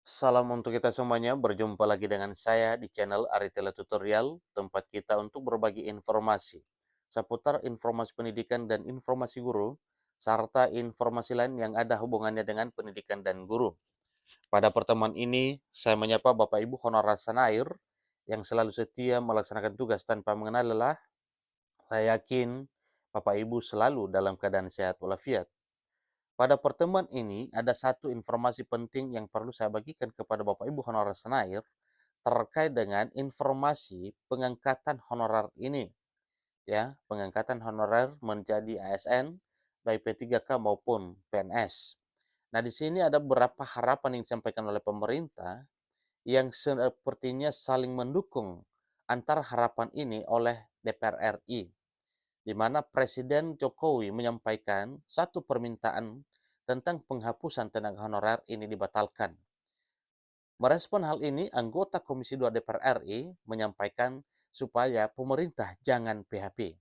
Salam untuk kita semuanya, berjumpa lagi dengan saya di channel Aritela Tutorial, tempat kita untuk berbagi informasi seputar informasi pendidikan dan informasi guru, serta informasi lain yang ada hubungannya dengan pendidikan dan guru. Pada pertemuan ini, saya menyapa Bapak Ibu honorer Sanair yang selalu setia melaksanakan tugas tanpa mengenal lelah. Saya yakin Bapak Ibu selalu dalam keadaan sehat walafiat. Pada pertemuan ini, ada satu informasi penting yang perlu saya bagikan kepada Bapak Ibu honorer Senair terkait dengan informasi pengangkatan honorer ini, ya, pengangkatan honorer menjadi ASN baik P3K maupun PNS. Nah, di sini ada beberapa harapan yang disampaikan oleh pemerintah yang sepertinya saling mendukung antara harapan ini oleh DPR RI, di mana Presiden Jokowi menyampaikan satu permintaan tentang penghapusan tenaga honorer ini dibatalkan. Merespon hal ini, anggota Komisi 2 DPR RI menyampaikan supaya pemerintah jangan PHP.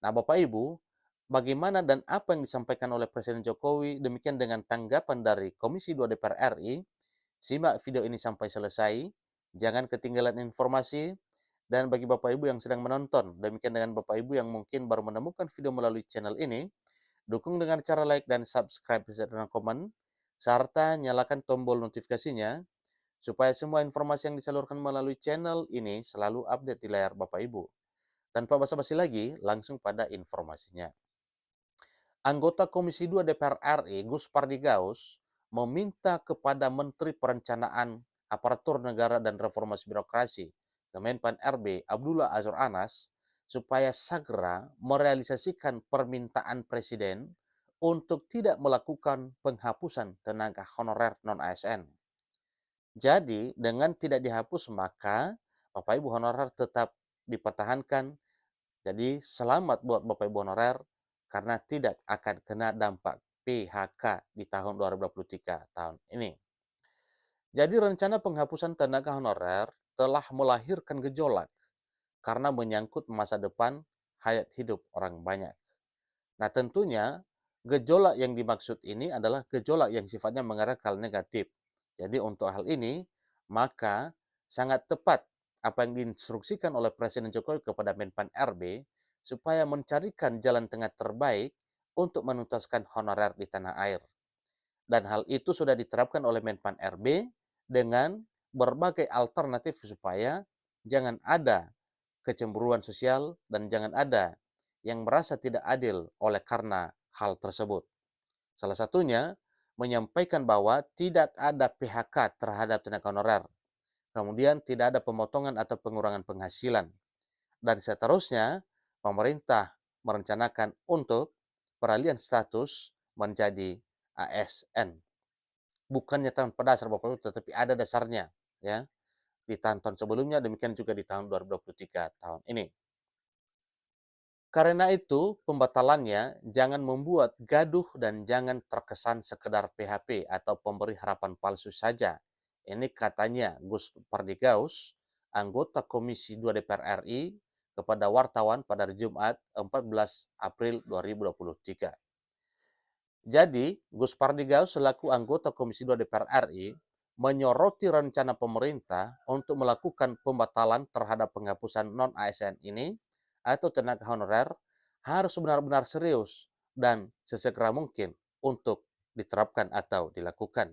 Nah, Bapak Ibu, bagaimana dan apa yang disampaikan oleh Presiden Jokowi, demikian dengan tanggapan dari Komisi 2 DPR RI, simak video ini sampai selesai, jangan ketinggalan informasi, dan bagi Bapak Ibu yang sedang menonton, demikian dengan Bapak Ibu yang mungkin baru menemukan video melalui channel ini, dukung dengan cara like dan subscribe serta komen, serta nyalakan tombol notifikasinya supaya semua informasi yang disalurkan melalui channel ini selalu update di layar Bapak Ibu. Tanpa basa-basi lagi, langsung pada informasinya. Anggota Komisi 2 DPR RI, Gus Pardigaus, meminta kepada Menteri Perencanaan, Aparatur Negara dan Reformasi Birokrasi, Kemenpan RB, Abdullah Azwar Anas, supaya segera merealisasikan permintaan Presiden untuk tidak melakukan penghapusan tenaga honorer non-ASN. Jadi, dengan tidak dihapus, maka Bapak Ibu honorer tetap dipertahankan. Jadi, selamat buat Bapak Ibu honorer karena tidak akan kena dampak PHK di tahun 2023 tahun ini. Jadi, rencana penghapusan tenaga honorer telah melahirkan gejolak karena menyangkut masa depan hayat hidup orang banyak. Nah, tentunya gejolak yang dimaksud ini adalah gejolak yang sifatnya mengarah ke hal negatif. Jadi untuk hal ini, maka sangat tepat apa yang diinstruksikan oleh Presiden Jokowi kepada Menpan RB supaya mencarikan jalan tengah terbaik untuk menuntaskan honorer di tanah air. Dan hal itu sudah diterapkan oleh Menpan RB dengan berbagai alternatif supaya jangan ada kecemburuan sosial dan jangan ada yang merasa tidak adil oleh karena hal tersebut. Salah satunya menyampaikan bahwa tidak ada PHK terhadap tenaga honorer, kemudian tidak ada pemotongan atau pengurangan penghasilan, dan seterusnya pemerintah merencanakan untuk peralihan status menjadi ASN. Bukannya tanpa dasar Bapak Ibu, tetapi ada dasarnya, ya, di tahun-tahun sebelumnya, demikian juga di tahun 2023 tahun ini. Karena itu, pembatalannya jangan membuat gaduh dan jangan terkesan sekedar PHP atau pemberi harapan palsu saja. Ini katanya Gus Pardigaus, anggota Komisi 2 DPR RI, kepada wartawan pada Jumat 14 April 2023. Jadi, Gus Pardigaus selaku anggota Komisi 2 DPR RI menyoroti rencana pemerintah untuk melakukan pembatalan terhadap penghapusan non-ASN ini atau tenaga honorer harus benar-benar serius dan sesegera mungkin untuk diterapkan atau dilakukan.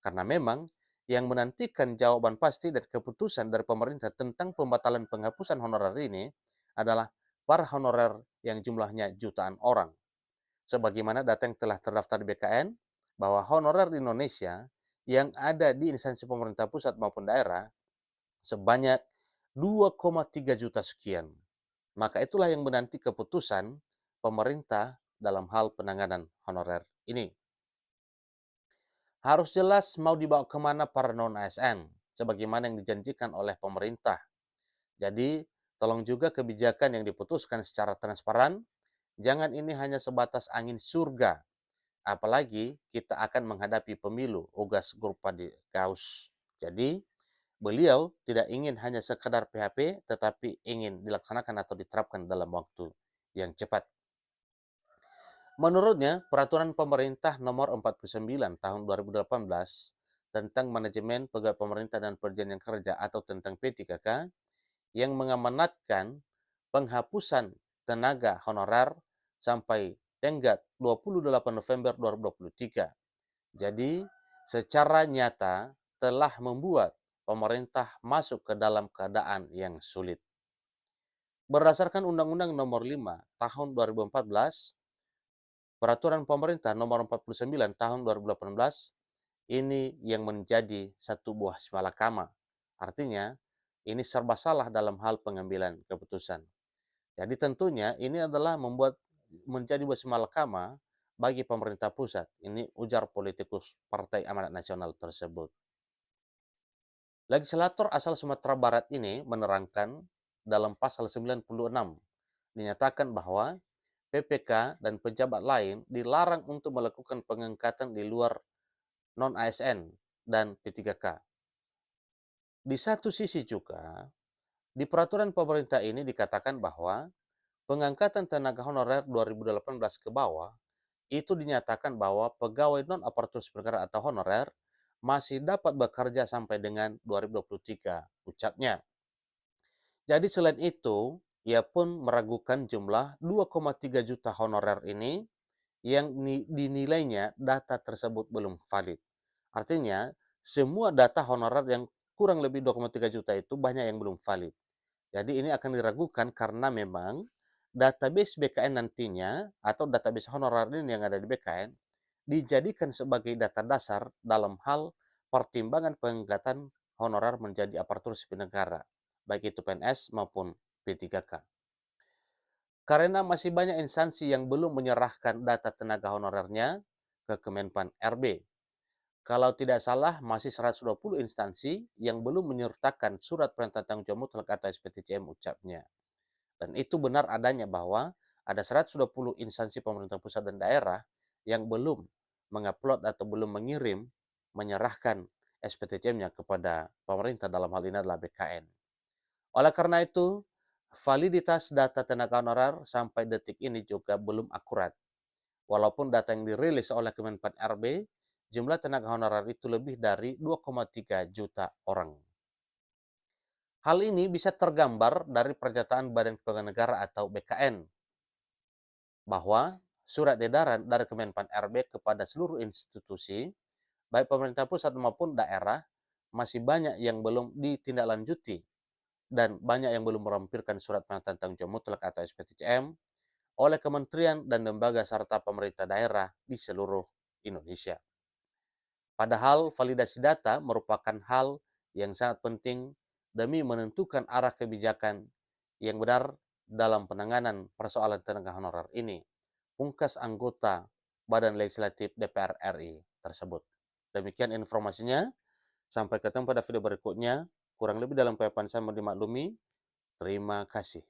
Karena memang yang menantikan jawaban pasti dan keputusan dari pemerintah tentang pembatalan penghapusan honorer ini adalah para honorer yang jumlahnya jutaan orang. Sebagaimana data yang telah terdaftar di BKN, bahwa honorer di Indonesia yang ada di instansi pemerintah pusat maupun daerah sebanyak 2,3 juta sekian. Maka itulah yang menanti keputusan pemerintah dalam hal penanganan honorer ini. Harus jelas mau dibawa kemana para non-ASN, sebagaimana yang dijanjikan oleh pemerintah. Jadi, tolong juga kebijakan yang diputuskan secara transparan, jangan ini hanya sebatas angin surga. Apalagi kita akan menghadapi pemilu, ugas Guru Pardigaus. Jadi, beliau tidak ingin hanya sekedar PHP, tetapi ingin dilaksanakan atau diterapkan dalam waktu yang cepat. Menurutnya, peraturan pemerintah nomor 49 tahun 2018 tentang Manajemen Pegawai Pemerintah dan Perjanjian Kerja atau tentang P3K yang mengamanatkan penghapusan tenaga honorer sampai tenggat 28 November 2023. Jadi, secara nyata telah membuat pemerintah masuk ke dalam keadaan yang sulit. Berdasarkan Undang-Undang Nomor 5 Tahun 2014, Peraturan Pemerintah Nomor 49 Tahun 2018, ini yang menjadi satu buah malakama. Artinya, ini serba salah dalam hal pengambilan keputusan. Jadi tentunya ini adalah menjadi buah malakama bagi pemerintah pusat. Ini ujar politikus Partai Amanat Nasional tersebut. Legislator asal Sumatera Barat ini menerangkan dalam pasal 96 dinyatakan bahwa PPK dan pejabat lain dilarang untuk melakukan pengangkatan di luar non-ASN dan P3K. Di satu sisi juga, di peraturan pemerintah ini dikatakan bahwa pengangkatan tenaga honorer 2018 ke bawah itu dinyatakan bahwa pegawai non-aparatur sipil negara atau honorer masih dapat bekerja sampai dengan 2023, ucapnya. Jadi selain itu, ia pun meragukan jumlah 2,3 juta honorer ini yang dinilainya data tersebut belum valid. Artinya, semua data honorer yang kurang lebih 2,3 juta itu banyak yang belum valid. Jadi ini akan diragukan karena memang database BKN nantinya atau database honorer ini yang ada di BKN dijadikan sebagai data dasar dalam hal pertimbangan pengangkatan honorer menjadi aparatur sipil negara, baik itu PNS maupun P3K. Karena masih banyak instansi yang belum menyerahkan data tenaga honorernya ke Kemenpan RB. Kalau tidak salah, masih 120 instansi yang belum menyertakan surat perintah tanggung jawab mutlak atau SPTCM, ucapnya. Dan itu benar adanya bahwa ada 120 instansi pemerintah pusat dan daerah yang belum mengupload atau belum menyerahkan SPTCM-nya kepada pemerintah, dalam hal ini adalah BKN. Oleh karena itu, validitas data tenaga honorer sampai detik ini juga belum akurat. Walaupun data yang dirilis oleh Kemenpan RB, jumlah tenaga honorer itu lebih dari 2,3 juta orang. Hal ini bisa tergambar dari pernyataan Badan Kepegawaian Negara atau BKN, bahwa surat edaran dari Kemenpan RB kepada seluruh institusi, baik pemerintah pusat maupun daerah, masih banyak yang belum ditindaklanjuti dan banyak yang belum melampirkan surat pernyataan tanggung jawab mutlak atau SPTCM oleh kementerian dan lembaga serta pemerintah daerah di seluruh Indonesia. Padahal validasi data merupakan hal yang sangat penting demi menentukan arah kebijakan yang benar dalam penanganan persoalan tenaga honorer ini, pungkas anggota Badan Legislatif DPR RI tersebut. Demikian informasinya, sampai ketemu pada video berikutnya. Kurang lebih dalam paparan saya mau dimaklumi. Terima kasih.